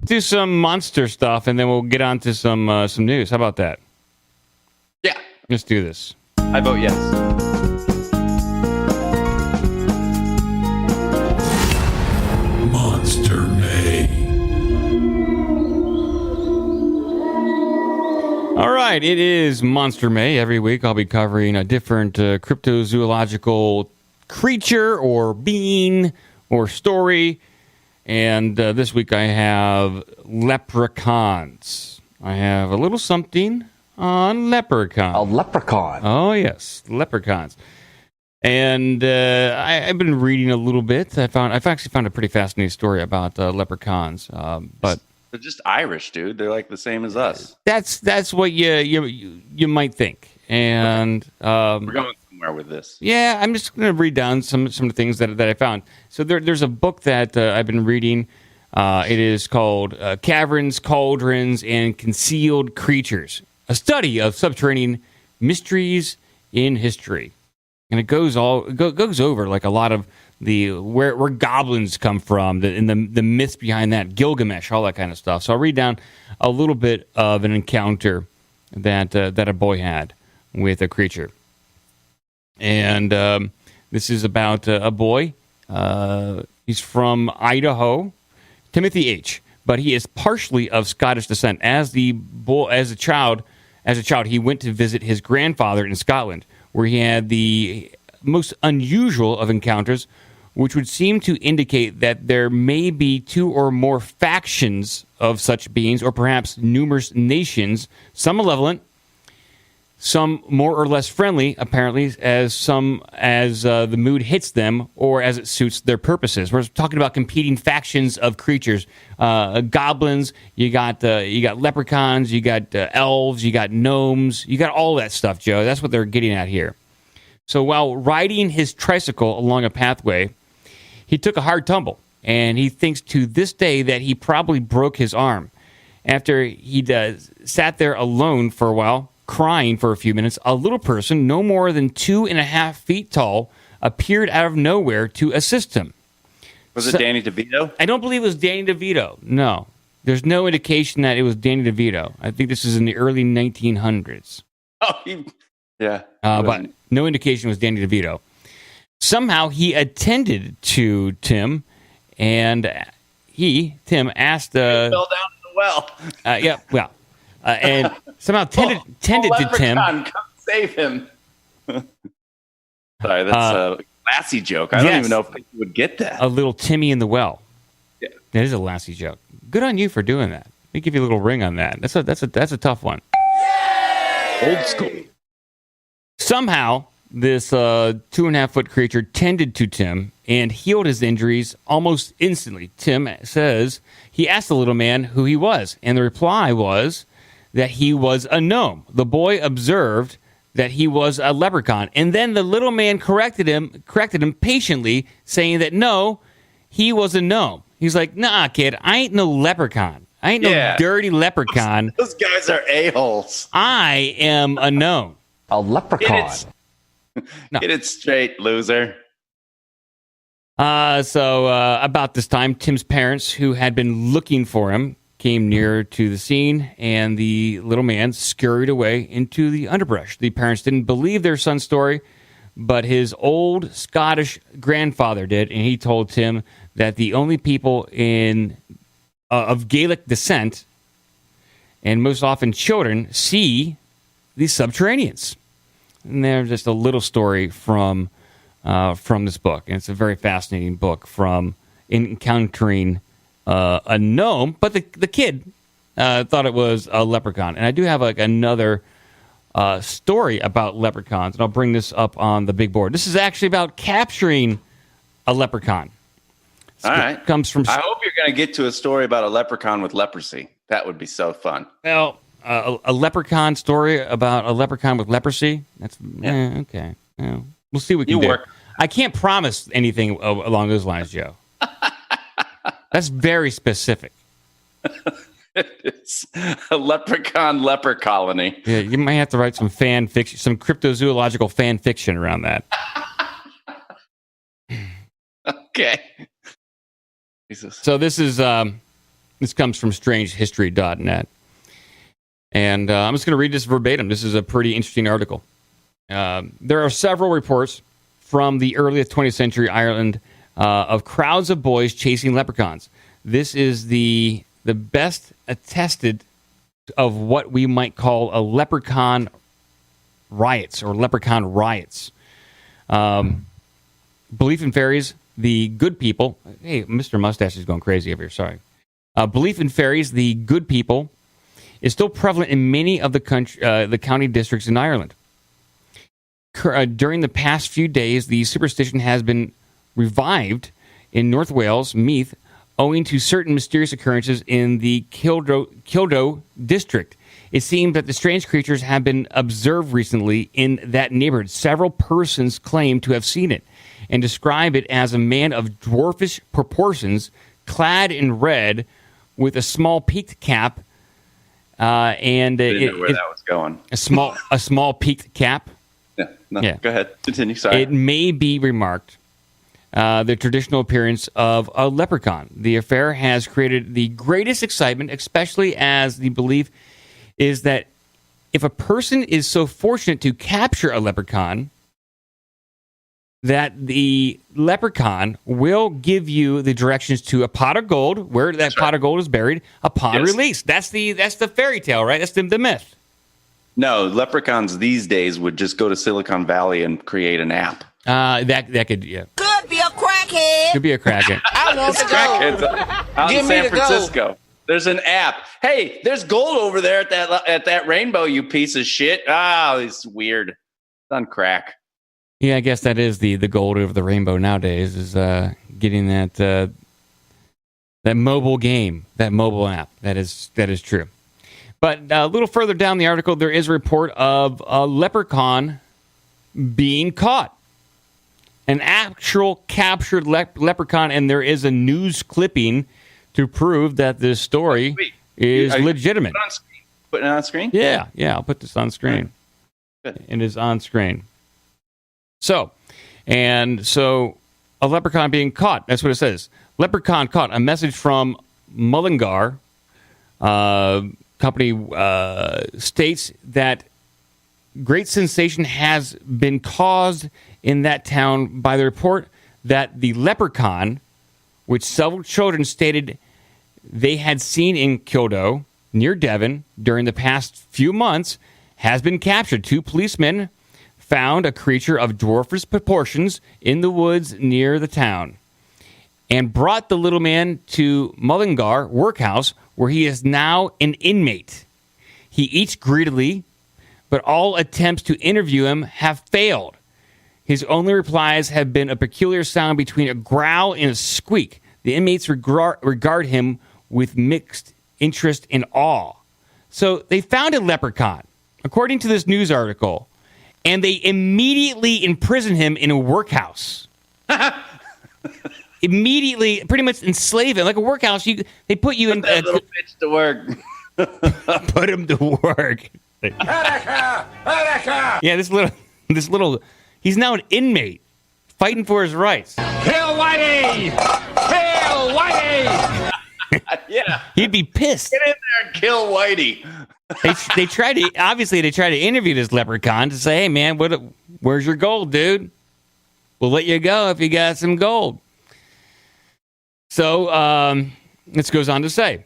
Do some monster stuff, and then we'll get on to some news. How about that? Yeah. Let's do this. I vote yes. Monster May. All right, it is Monster May. Every week I'll be covering a different cryptozoological creature or being or story. And this week I have leprechauns. I have a little something on leprechaun. A leprechaun. Oh, yes, leprechauns. And I've been reading a little bit. I've actually found a pretty fascinating story about leprechauns. But they're just Irish, dude. They're like the same as us. That's what you might think. And we're going somewhere with this. Yeah, I'm just going to read down some of the things that I found. So there's a book that I've been reading. It is called Caverns, Cauldrons, and Concealed Creatures, a study of subterranean mysteries in history. And it goes over like a lot of the where goblins come from, the myths behind that, Gilgamesh, all that kind of stuff. So I'll read down a little bit of an encounter that a boy had with a creature. And this is about a boy. He's from Idaho, Timothy H. But he is partially of Scottish descent. As a child, he went to visit his grandfather in Scotland, where he had the most unusual of encounters, which would seem to indicate that there may be two or more factions of such beings, or perhaps numerous nations, some malevolent, some more or less friendly, apparently, as the mood hits them or as it suits their purposes. We're talking about competing factions of creatures. Goblins, you got leprechauns, you got elves, you got gnomes, you got all that stuff, Joe. That's what they're getting at here. So while riding his tricycle along a pathway, he took a hard tumble, and he thinks to this day that he probably broke his arm. After he sat there alone for a while, crying for a few minutes, a little person, no more than 2.5 feet tall, appeared out of nowhere to assist him. Was it Danny DeVito? I don't believe it was Danny DeVito. No. There's no indication that it was Danny DeVito. I think this is in the early 1900s. Oh, yeah. But no indication it was Danny DeVito. Somehow he attended to Tim, and Tim asked... he fell down in the well. Yeah, well... and somehow tended to Tim. Come save him. Sorry, that's a Lassie joke. I don't even know if people would get that. A little Timmy in the well. Yeah. That is a Lassie joke. Good on you for doing that. Let me give you a little ring on that. That's a tough one. Old school. Somehow, this 2.5-foot creature tended to Tim and healed his injuries almost instantly. Tim says he asked the little man who he was, and the reply was that he was a gnome. The boy observed that he was a leprechaun, and then the little man corrected him patiently, saying that no, he was a gnome. He's like, nah, kid, I ain't no leprechaun. I ain't no dirty leprechaun. Those guys are a-holes. I am a gnome. A leprechaun. Get it straight, loser. So about this time, Tim's parents, who had been looking for him, came near to the scene, and the little man scurried away into the underbrush. The parents didn't believe their son's story, but his old Scottish grandfather did, and he told Tim that the only people of Gaelic descent, and most often children, see these subterraneans. And there's just a little story from this book, and it's a very fascinating book from encountering a gnome, but the kid thought it was a leprechaun. And I do have another story about leprechauns, and I'll bring this up on the big board. This is actually about capturing a leprechaun. All right. Comes from. I hope you're going to get to a story about a leprechaun with leprosy. That would be so fun. Well, a leprechaun story about a leprechaun with leprosy. That's okay. Yeah. We'll see what we can do. I can't promise anything along those lines, Joe. That's very specific. It's a leprechaun leper colony. Yeah, you might have to write some fan fiction, some cryptozoological fan fiction around that. Okay. Jesus. So this is this comes from strangehistory.net. And I'm just going to read this verbatim. This is a pretty interesting article. There are several reports from the early 20th century Ireland of crowds of boys chasing leprechauns. This is the best attested of what we might call a leprechaun riots or leprechaun riots. Belief in fairies, the good people. Hey, Mr. Mustache is going crazy over here. Sorry. Belief in fairies, the good people, is still prevalent in many of the county districts in Ireland. During the past few days, the superstition has been revived in North Wales, Meath, owing to certain mysterious occurrences in the Kildare district. It seems that the strange creatures have been observed recently in that neighborhood. Several persons claim to have seen it and describe it as a man of dwarfish proportions, clad in red, with a small peaked cap. And I didn't know where that was going. A small peaked cap. Yeah. Go ahead. Continue. Sorry. It may be remarked the traditional appearance of a leprechaun. The affair has created the greatest excitement, especially as the belief is that if a person is so fortunate to capture a leprechaun, that the leprechaun will give you the directions to a pot of gold, where that pot of gold is buried, upon release. That's the fairy tale, right? That's the myth. No, leprechauns these days would just go to Silicon Valley and create an app. That could, yeah. Could be a crackhead. Could be a crackhead. I want to go. Out Give in me San the Francisco. gold. There's an app. Hey, there's gold over there at that rainbow, you piece of shit. It's weird. It's on crack. Yeah, I guess that is the gold over the rainbow nowadays, is getting that mobile game, that mobile app. That is true. But a little further down the article, there is a report of a leprechaun being caught. An actual captured leprechaun, and there is a news clipping to prove that this story is legitimate. Put it on screen? Yeah, I'll put this on screen. Good. It is on screen. So, a leprechaun being caught. That's what it says. Leprechaun caught. A message from Mullingar company states that great sensation has been caused in that town by the report that the leprechaun, which several children stated they had seen in Kildare, near Devon, during the past few months, has been captured. 2 policemen found a creature of dwarfish proportions in the woods near the town and brought the little man to Mullingar workhouse, where he is now an inmate. He eats greedily, but all attempts to interview him have failed. His only replies have been a peculiar sound between a growl and a squeak. The inmates regard him with mixed interest and awe. So they found a leprechaun, according to this news article, and they immediately imprison him in a workhouse. Immediately, pretty much enslave him. Like a workhouse, they put you in... That little bitch to work. Put him to work. Yeah, this little... He's now an inmate, fighting for his rights. Kill Whitey! Kill Whitey! Yeah. He'd be pissed. Get in there and kill Whitey. They try to interview this leprechaun to say, hey, man, where's your gold, dude? We'll let you go if you got some gold. So, this goes on to say,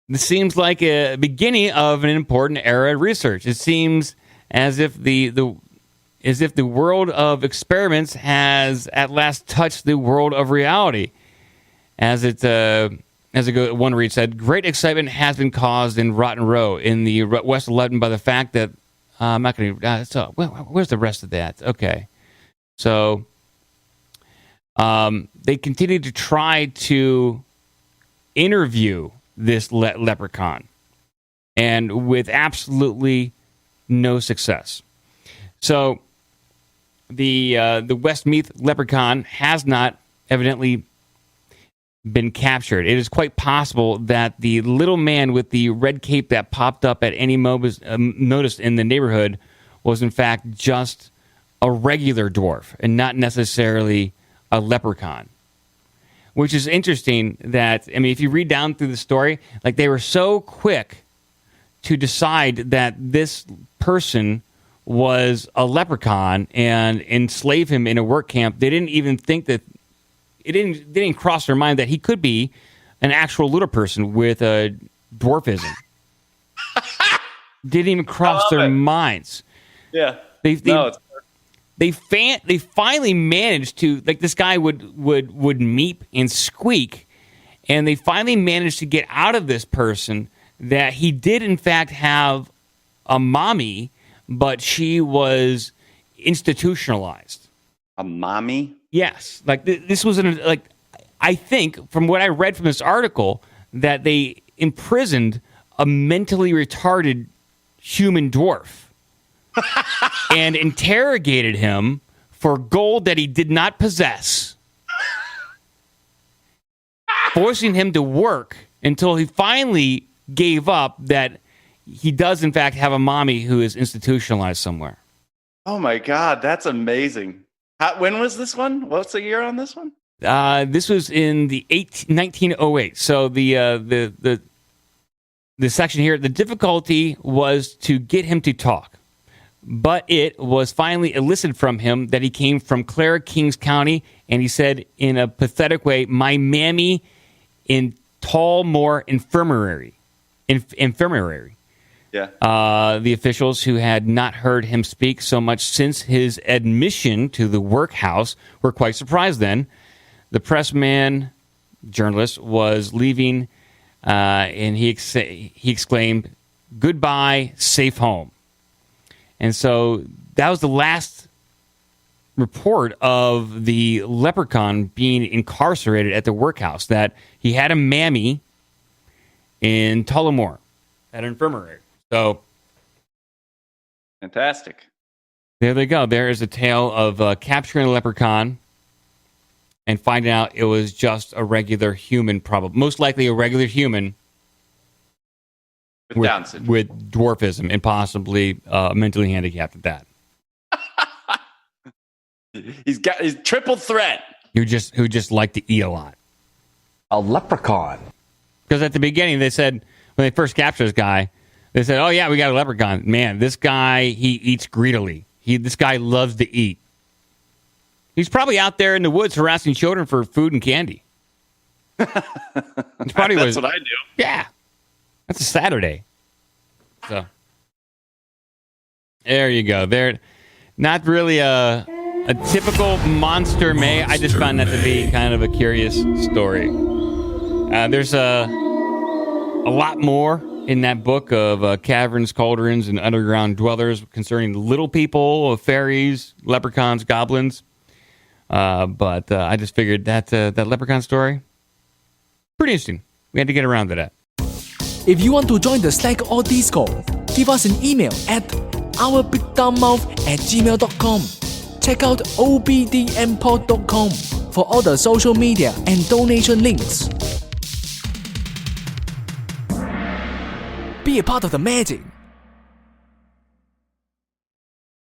this seems like a beginning of an important era of research. It seems as if the world of experiments has at last touched the world of reality. One read said, great excitement has been caused in Rotten Row in the West of London by the fact that I'm not going to. Where's the rest of that? Okay, so they continue to try to interview this leprechaun, and with absolutely no success. So the Westmeath leprechaun has not evidently been captured. It is quite possible that the little man with the red cape that popped up at any moment noticed in the neighborhood was in fact just a regular dwarf and not necessarily a leprechaun. Which is interesting that, I mean, if you read down through the story, like they were so quick to decide that this person was a leprechaun and enslave him in a work camp. They didn't even think that they didn't cross their mind that he could be an actual little person with a dwarfism. Didn't even cross their minds. Yeah. They finally managed to, like, this guy would meep and squeak, and they finally managed to get out of this person that he did in fact have a mommy, but she was institutionalized. A mommy? Yes. Like this was I think from what I read from this article that they imprisoned a mentally retarded human dwarf. And interrogated him for gold that he did not possess, forcing him to work until he finally gave up that he does, in fact, have a mommy who is institutionalized somewhere. Oh, my God. That's amazing. When was this one? What's the year on this one? This was in the 1908. So the section here, the difficulty was to get him to talk. But it was finally elicited from him that he came from Clara Kings County, and he said in a pathetic way, "My mammy in Tallmore Infirmary." Yeah. The officials who had not heard him speak so much since his admission to the workhouse were quite surprised then. The pressman journalist was leaving, and he exclaimed, "Goodbye, safe home." And so that was the last report of the leprechaun being incarcerated at the workhouse, that he had a mammy in Tullamore at an infirmary. So fantastic. There they go. There is a tale of capturing a leprechaun and finding out it was just a regular human, probably most likely a regular human with dwarfism and possibly mentally handicapped at that. He's triple threat. Who just liked to eat a lot. A leprechaun. Because at the beginning they said, when they first captured this guy, they said, "Oh yeah, we got a leprechaun. Man, this guy, he eats greedily. This guy loves to eat. He's probably out there in the woods harassing children for food and candy." That's what I do. Yeah. That's a Saturday. So there you go. They're not really a typical monster May. I just found that to be kind of a curious story. There's a lot more in that book of caverns, cauldrons, and underground dwellers concerning little people, fairies, leprechauns, goblins. But I just figured that leprechaun story, pretty interesting. We had to get around to that. If you want to join the Slack or Discord, give us an email at ourbigdumbmouth@gmail.com. Check out obdmpod.com for all the social media and donation links. Be a part of the magic.